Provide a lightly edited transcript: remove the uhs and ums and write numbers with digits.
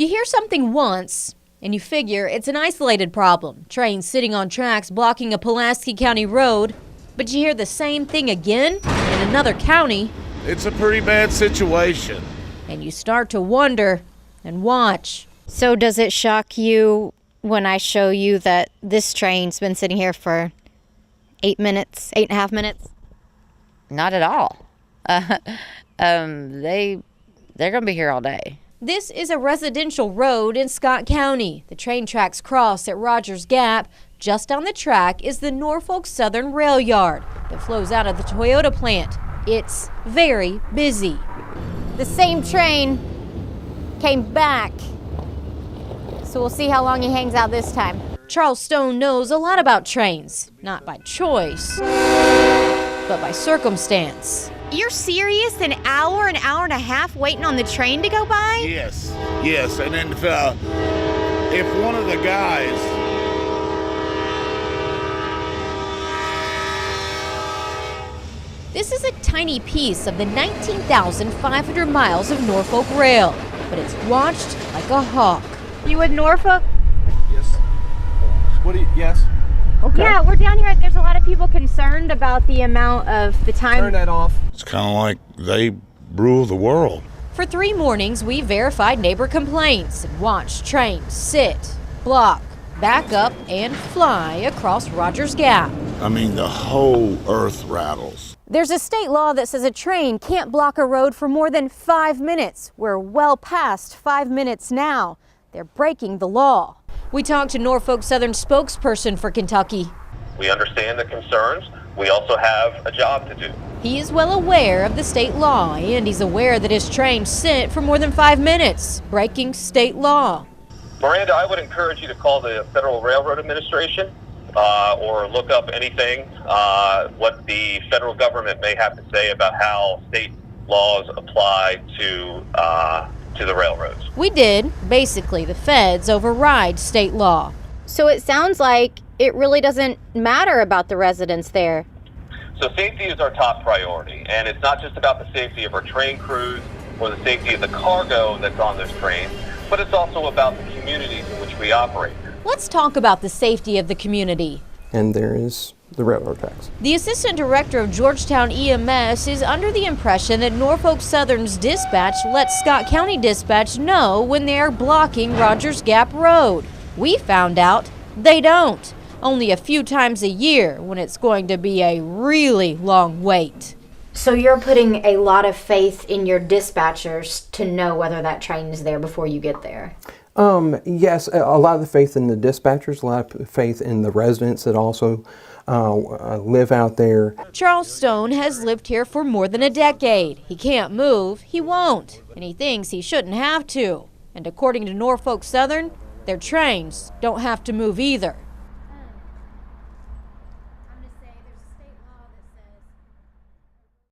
You hear something once, and you figure it's an isolated problem. Trains sitting on tracks blocking a Pulaski County road. But you hear the same thing again in another county. It's a pretty bad situation. And you start to wonder and watch. So does it shock you when I show you that this train's been sitting here for 8.5 minutes? Not at all. They're going to be here all day. This is a residential road in Scott County. The train tracks cross at Rogers Gap. Just down the track is the Norfolk Southern Rail Yard that flows out of the Toyota plant. It's very busy. The same train came back. So we'll see how long he hangs out this time. Charles Stone knows a lot about trains, not by choice, but by circumstance. You're serious? An hour and a half waiting on the train to go by? Yes. And then if one of the guys... This is a tiny piece of the 19,500 miles of Norfolk Rail, but it's watched like a hawk. You with Norfolk? Yes. Yes. Okay. Yeah, we're down here. There's a lot of people concerned about the amount of the time. Turn that off. It's kind of like they rule the world. For 3 mornings, we verified neighbor complaints and watched trains sit, block, back up, and fly across Rogers Gap. I mean, the whole earth rattles. There's a state law that says a train can't block a road for more than 5 minutes. We're well past 5 minutes now. They're breaking the law. We talked to Norfolk Southern spokesperson for Kentucky. We understand the concerns. We also have a job to do. He is well aware of the state law, and he's aware that his train sit for more than 5 minutes, breaking state law. Miranda, I would encourage you to call the Federal Railroad Administration or look up anything, what the federal government may have to say about how state laws apply to the railroads. We did. Basically, the feds override state law. So it sounds like it really doesn't matter about the residents there. So safety is our top priority, and it's not just about the safety of our train crews or the safety of the cargo that's on those trains, but it's also about the communities in which we operate. Let's talk about the safety of the community. And there is the railroad tracks. The assistant director of Georgetown EMS is under the impression that Norfolk Southern's dispatch lets Scott County Dispatch know when they are blocking Rogers Gap Road. We found out they don't. Only a few times a year when it's going to be a really long wait. So you're putting a lot of faith in your dispatchers to know whether that train is there before you get there? Yes, a lot of the faith in the dispatchers, a lot of faith in the residents that also live out there. Charles Stone has lived here for more than a decade. He can't move, he won't, and he thinks he shouldn't have to. And according to Norfolk Southern, their trains don't have to move either.